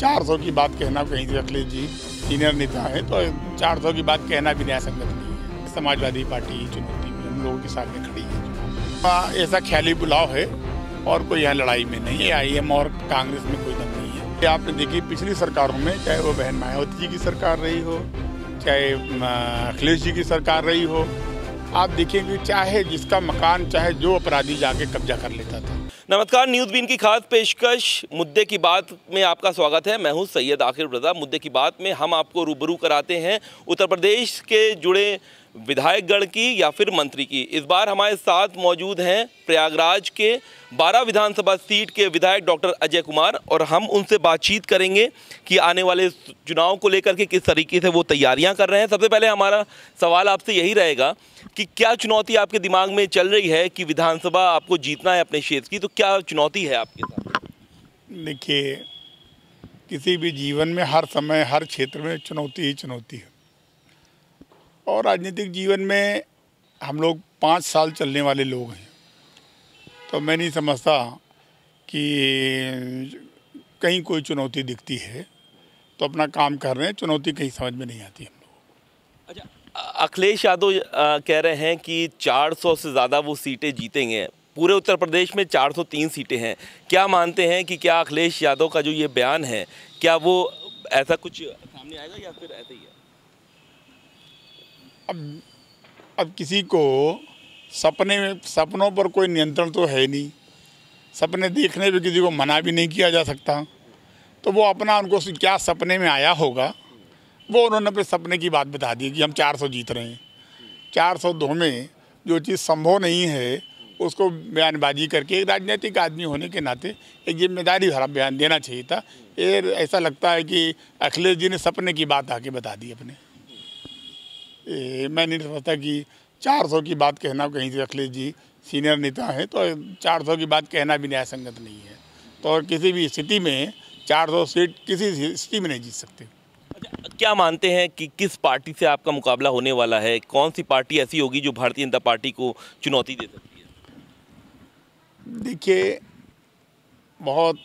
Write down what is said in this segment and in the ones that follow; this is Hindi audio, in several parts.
400 की बात कहना कहीं से अखिलेश जी सीनियर नेता है तो 400 की बात कहना भी न्याय संगत नहीं है। समाजवादी पार्टी चुनौती में हम लोगों के सामने खड़ी है। ऐसा ख्याली बुलाव है और कोई यहाँ लड़ाई में नहीं है। IM और कांग्रेस में कोई दम नहीं है। आपने देखी पिछली सरकारों में, चाहे वो बहन मायावती जी की सरकार रही हो, चाहे अखिलेश जी की सरकार रही हो, आप देखेंगे चाहे जिसका मकान चाहे जो अपराधी जाके कब्जा कर लेता था। नमस्कार, न्यूज़बीन की खास पेशकश मुद्दे की बात में आपका स्वागत है। मैं हूं सैयद आखिर रजा। मुद्दे की बात में हम आपको रूबरू कराते हैं उत्तर प्रदेश के जुड़े विधायकगण की या फिर मंत्री की। इस बार हमारे साथ मौजूद हैं प्रयागराज के 12 विधानसभा सीट के विधायक डॉक्टर अजय कुमार, और हम उनसे बातचीत करेंगे कि आने वाले चुनाव को लेकर के किस तरीके से वो तैयारियां कर रहे हैं। सबसे पहले हमारा सवाल आपसे यही रहेगा कि क्या चुनौती आपके दिमाग में चल रही है कि विधानसभा आपको जीतना है अपने क्षेत्र की, तो क्या चुनौती है आपके साथ? देखिए, किसी भी जीवन में हर समय हर क्षेत्र में चुनौती ही चुनौती है, और राजनीतिक जीवन में हम लोग 5 साल चलने वाले लोग हैं, तो मैं नहीं समझता कि कहीं कोई चुनौती दिखती है। तो अपना काम कर रहे हैं, चुनौती कहीं समझ में नहीं आती हम लोग। अच्छा, अखिलेश यादव कह रहे हैं कि 400 से ज़्यादा वो सीटें जीतेंगे। पूरे उत्तर प्रदेश में 403 सीटें हैं। क्या मानते हैं कि क्या अखिलेश यादव का जो ये बयान है, क्या वो ऐसा कुछ सामने आएगा या फिर ऐसे ही है? अब किसी को सपनों पर कोई नियंत्रण तो है नहीं। सपने देखने पे किसी को मना भी नहीं किया जा सकता। तो वो अपना उनको क्या सपने में आया होगा, वो उन्होंने अपने सपने की बात बता दी कि हम 400 जीत रहे हैं। 402 में जो चीज़ संभव नहीं है उसको बयानबाजी करके एक राजनीतिक आदमी होने के नाते एक जिम्मेदारी भरा बयान देना चाहिए था। ये ऐसा लगता है कि अखिलेश जी ने सपने की बात आके बता दी अपने। मैं नहीं समझता कि 400 की बात कहना कहीं से अखिलेश जी सीनियर नेता है तो 400 की बात कहना भी न्याय संगत नहीं है। तो किसी भी स्थिति में 400 सीट किसी स्थिति में नहीं जीत सकते। क्या मानते हैं कि किस पार्टी से आपका मुकाबला होने वाला है? कौन सी पार्टी ऐसी होगी जो भारतीय जनता पार्टी को चुनौती दे सकती है? देखिए, बहुत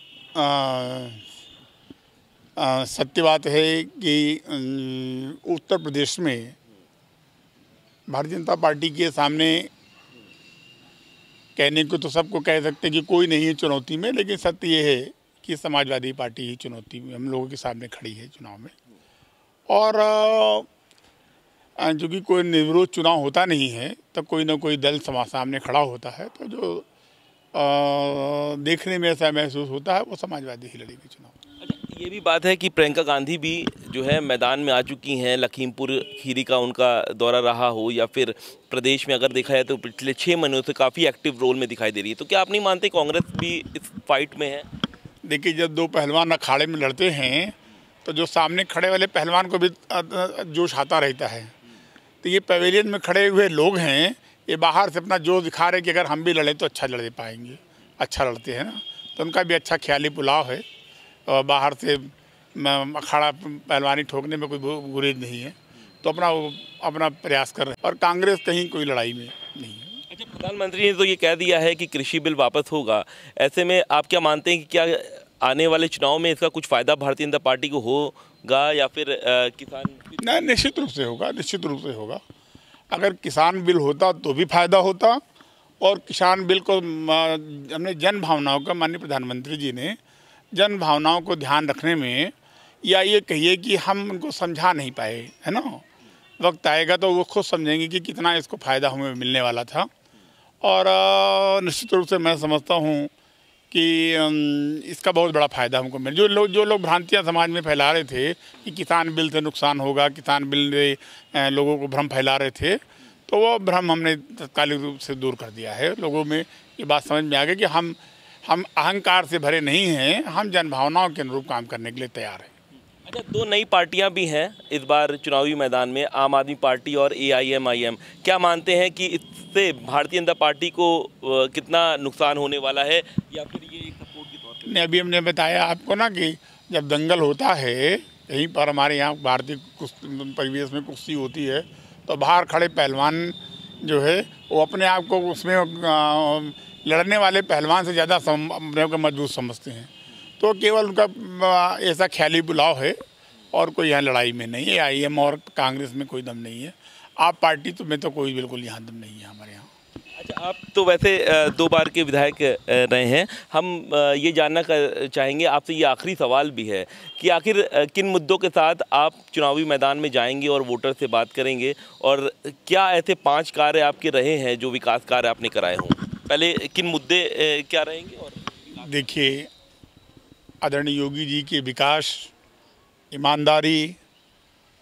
सत्य बात है कि उत्तर प्रदेश में भारतीय जनता पार्टी के सामने कहने को तो सबको कह सकते हैं कि कोई नहीं है चुनौती में, लेकिन सत्य ये है कि समाजवादी पार्टी ही चुनौती में हम लोगों के सामने खड़ी है चुनाव में। और चूँकि कोई निर्विरोध चुनाव होता नहीं है तो कोई ना कोई दल सामने खड़ा होता है, तो जो देखने में ऐसा महसूस होता है वो समाजवादी ही लड़ेगी चुनाव। ये भी बात है कि प्रियंका गांधी भी जो है मैदान में आ चुकी हैं। लखीमपुर खीरी का उनका दौरा रहा हो या फिर प्रदेश में अगर देखा जाए तो पिछले 6 महीनों से काफ़ी एक्टिव रोल में दिखाई दे रही है। तो क्या आप नहीं मानते कांग्रेस भी इस फाइट में है? देखिए, जब 2 पहलवान अखाड़े में लड़ते हैं तो जो सामने खड़े वाले पहलवान को भी जोश आता रहता है। तो ये पवेलियन में खड़े हुए लोग हैं, ये बाहर से अपना जोश दिखा रहे कि अगर हम भी लड़ें तो अच्छा लड़ पाएंगे। अच्छा लड़ते हैं ना, तो उनका भी अच्छा ख्याली पुलाव है। और बाहर से अखाड़ा पहलवानी ठोकने में कोई गुरेज नहीं है, तो अपना प्रयास कर रहे हैं। और कांग्रेस कहीं कोई लड़ाई में नहीं है। अच्छा, प्रधानमंत्री ने तो ये कह दिया है कि कृषि बिल वापस होगा। ऐसे में आप क्या मानते हैं कि क्या आने वाले चुनाव में इसका कुछ फ़ायदा भारतीय जनता पार्टी को होगा या फिर किसान? नहीं, निश्चित रूप से होगा, निश्चित रूप से होगा। अगर किसान बिल होता तो भी फायदा होता, और किसान बिल को हमने जन भावनाओं का, माननीय प्रधानमंत्री जी ने जन भावनाओं को ध्यान रखने में, या ये कहिए कि हम उनको समझा नहीं पाए, है ना। वक्त आएगा तो वो खुद समझेंगे कि कितना इसको फ़ायदा हमें मिलने वाला था। और निश्चित रूप से मैं समझता हूँ कि इसका बहुत बड़ा फ़ायदा हमको मिल। जो लोग भ्रांतियाँ समाज में फैला रहे थे कि किसान बिल से नुकसान होगा, किसान बिल से लोगों को भ्रम फैला रहे थे, तो वो भ्रम हमने तत्कालिक रूप से दूर कर दिया है। लोगों में ये बात समझ में आ गई कि हम अहंकार से भरे नहीं हैं, हम जनभावनाओं के अनुरूप काम करने के लिए तैयार हैं। अच्छा, 2 नई पार्टियां भी हैं इस बार चुनावी मैदान में, आम आदमी पार्टी और AIM-IM। क्या मानते हैं कि इससे भारतीय जनता पार्टी को कितना नुकसान होने वाला है, या फिर ये एक सपोर्ट के तौर पर? नहीं, अभी हमने बताया आपको ना कि जब दंगल होता है यहीं पर, हमारे यहाँ भारतीय परिवेश में कुश्ती होती है, तो बाहर खड़े पहलवान जो है वो अपने आप को उसमें लड़ने वाले पहलवान से ज़्यादा अपने को मजबूत समझते हैं। तो केवल उनका ऐसा ख्याली बुलाव है और कोई यहाँ लड़ाई में नहीं है। IM और कांग्रेस में कोई दम नहीं है। आप पार्टी तो में तो कोई बिल्कुल यहाँ दम नहीं है हमारे यहाँ। अच्छा, आप तो वैसे 2 बार के विधायक रहे हैं। हम ये जानना चाहेंगे आपसे, ये आखिरी सवाल भी है कि आखिर किन मुद्दों के साथ आप चुनावी मैदान में जाएंगे और वोटर से बात करेंगे, और क्या ऐसे 5 कार्य आपके रहे हैं जो विकास कार्य आपने कराए हों? पहले किन मुद्दे क्या रहेंगे? और देखिए, आदरणीय योगी जी के विकास, ईमानदारी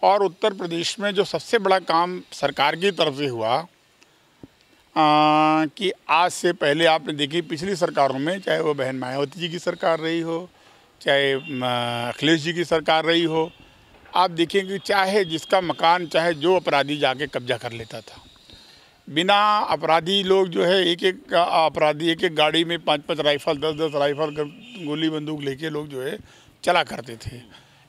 और उत्तर प्रदेश में जो सबसे बड़ा काम सरकार की तरफ से हुआ कि आज से पहले आपने देखी पिछली सरकारों में, चाहे वो बहन मायावती जी की सरकार रही हो, चाहे अखिलेश जी की सरकार रही हो, आप देखेंगे चाहे जिसका मकान, चाहे जो अपराधी जाके कब्जा कर लेता था। बिना अपराधी लोग जो है एक एक गाड़ी में 5-5 राइफल, 10-10 राइफल, गोली बंदूक लेके लोग जो है चला करते थे।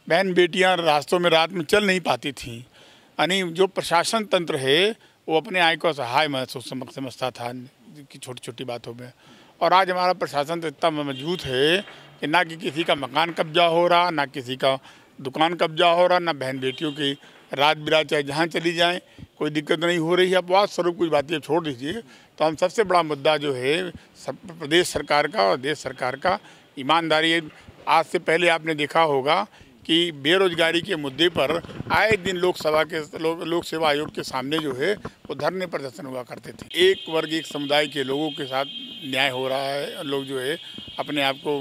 बहन बेटियां रास्तों में रात में चल नहीं पाती थीं। यानी जो प्रशासन तंत्र है वो अपने आय को सहाय महसूस समझता था कि छोटी छोटी बातों में। और आज हमारा प्रशासन तो इतना मजबूत है कि ना कि किसी का मकान कब्जा हो रहा, ना किसी का दुकान कब्जा हो रहा, ना बहन बेटियों की रात बिरात चाहे जहाँ चली जाएं कोई दिक्कत नहीं हो रही है। अपवाद स्वरूप कुछ बातें छोड़ दीजिए, तो हम सबसे बड़ा मुद्दा जो है प्रदेश सरकार का और देश सरकार का ईमानदारी है। आज से पहले आपने देखा होगा कि बेरोजगारी के मुद्दे पर आए दिन लोक सेवा आयोग के सामने जो है वो धरने प्रदर्शन हुआ करते थे। एक वर्ग, एक समुदाय के लोगों के साथ न्याय हो रहा है, लोग जो है अपने आप को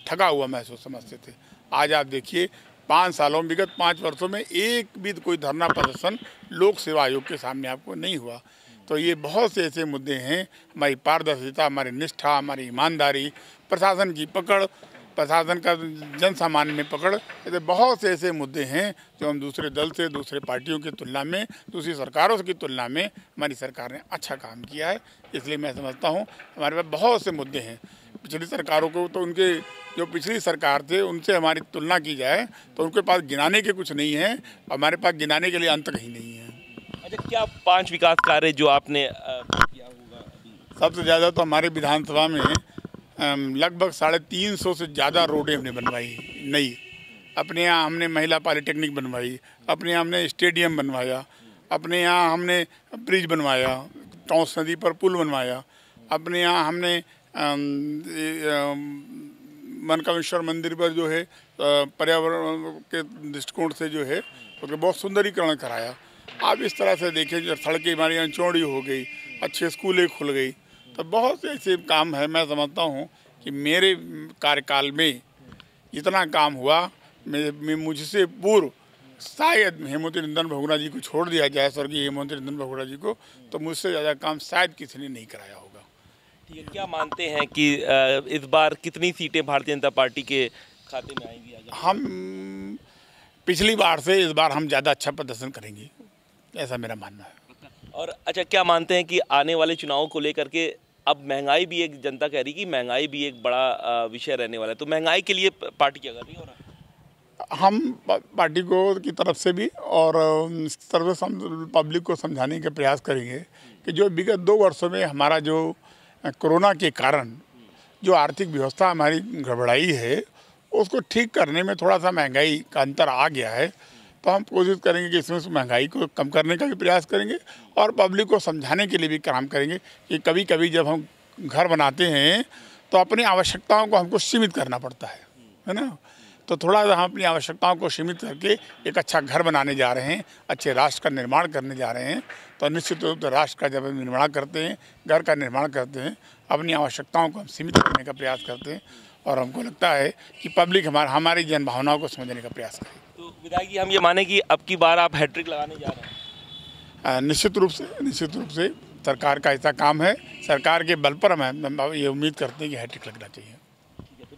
ठगा हुआ महसूस समझते थे। आज आप देखिए 5 सालों में, विगत 5 वर्षों में एक भी कोई धरना प्रदर्शन लोक सेवा आयोग के सामने आपको नहीं हुआ। तो ये बहुत से ऐसे मुद्दे हैं, हमारी पारदर्शिता, हमारी निष्ठा, हमारी ईमानदारी, प्रशासन की पकड़, प्रशासन का जन सामान्य में पकड़, ऐसे बहुत से ऐसे मुद्दे हैं जो हम दूसरे दल से, दूसरे पार्टियों की तुलना में, दूसरी सरकारों की तुलना में हमारी सरकार ने अच्छा काम किया है। इसलिए मैं समझता हूँ हमारे पास बहुत से मुद्दे हैं। पिछली सरकारों को तो उनके जो पिछली सरकार थे उनसे हमारी तुलना की जाए तो उनके पास गिनाने के कुछ नहीं है, हमारे पास गिनाने के लिए अंत कहीं नहीं है। अच्छा, क्या 5 विकास कार्य जो आपने किया होगा? सबसे ज़्यादा तो हमारे विधानसभा में लगभग 350 से ज़्यादा रोडें हमने बनवाई नई। अपने यहाँ हमने महिला पॉलिटेक्निक बनवाई, अपने यहाँ हमने स्टेडियम बनवाया, अपने यहाँ हमने ब्रिज बनवाया, टॉस नदी पर पुल बनवाया, अपने यहाँ हमने मनकामेश्वर मंदिर पर जो है पर्यावरण के दृष्टिकोण से जो है उसका बहुत सुंदरीकरण कराया। आप इस तरह से देखें, जब सड़कें हमारी यहाँ चौड़ी हो गई, अच्छे स्कूलें खुल गई, तो बहुत से ऐसे काम है। मैं समझता हूँ कि मेरे कार्यकाल में इतना काम हुआ, मुझसे पूर्व शायद हेमवती नंदन बहुगुणा जी को छोड़ दिया जाए, स्वर्गीय हेमवती नंदन बहुगुणा जी को, तो मुझसे ज़्यादा काम शायद किसी ने नहीं कराया होगा। ठीक है, क्या मानते हैं कि इस बार कितनी सीटें भारतीय जनता पार्टी के खाते में आएंगी? हम पिछली बार से इस बार हम ज़्यादा अच्छा प्रदर्शन करेंगे, ऐसा मेरा मानना है। और अच्छा, क्या मानते हैं कि आने वाले चुनावों को लेकर के अब महंगाई भी एक, जनता कह रही कि महंगाई भी एक बड़ा विषय रहने वाला है, तो महंगाई के लिए पार्टी क्या कर रही है? हम पार्टी को की तरफ से भी और इस तरफ से पब्लिक को समझाने का प्रयास करेंगे कि जो विगत 2 वर्षों में हमारा जो कोरोना के कारण जो आर्थिक व्यवस्था हमारी गड़बड़ाई है उसको ठीक करने में थोड़ा सा महंगाई का अंतर आ गया है। तो हम कोशिश करेंगे कि इसमें महंगाई को कम करने का भी प्रयास करेंगे और पब्लिक को समझाने के लिए भी काम करेंगे कि कभी कभी जब हम घर बनाते हैं तो अपनी आवश्यकताओं को हमको सीमित करना पड़ता है ना। तो थोड़ा सा हम अपनी आवश्यकताओं को सीमित करके एक अच्छा घर बनाने जा रहे हैं, अच्छे राष्ट्र का निर्माण करने जा रहे हैं। तो निश्चित रूप से राष्ट्र का जब हम निर्माण करते हैं, घर का निर्माण करते हैं, अपनी आवश्यकताओं को हम सीमित करने का प्रयास करते हैं और हमको लगता है कि पब्लिक हमारी जन भावनाओं को समझने का प्रयास करे। तो विधायक जी, हम ये माने कि अब की बार आप हैट्रिक लगाने जा रहे हैं? निश्चित रूप से सरकार का ऐसा काम है, सरकार के बल पर हम ये उम्मीद करते हैं कि हैट्रिक लगना चाहिए।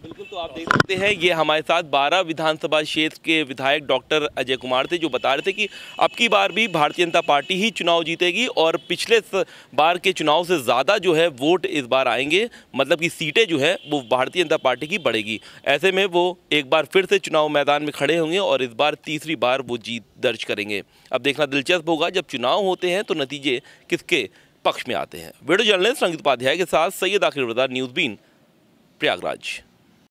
बिल्कुल, तो आप देख सकते हैं ये हमारे साथ 12 विधानसभा क्षेत्र के विधायक डॉक्टर अजय कुमार थे, जो बता रहे थे कि अब की बार भी भारतीय जनता पार्टी ही चुनाव जीतेगी और पिछले बार के चुनाव से ज़्यादा जो है वोट इस बार आएंगे, मतलब कि सीटें जो है वो भारतीय जनता पार्टी की बढ़ेगी। ऐसे में वो एक बार फिर से चुनाव मैदान में खड़े होंगे और इस बार तीसरी बार वो जीत दर्ज करेंगे। अब देखना दिलचस्प होगा जब चुनाव होते हैं तो नतीजे किसके पक्ष में आते हैं। वीडियो जर्नलिस्ट रंजित उपाध्याय के साथ सैयद आखिर रज़ा, न्यूज़ बीन, प्रयागराज।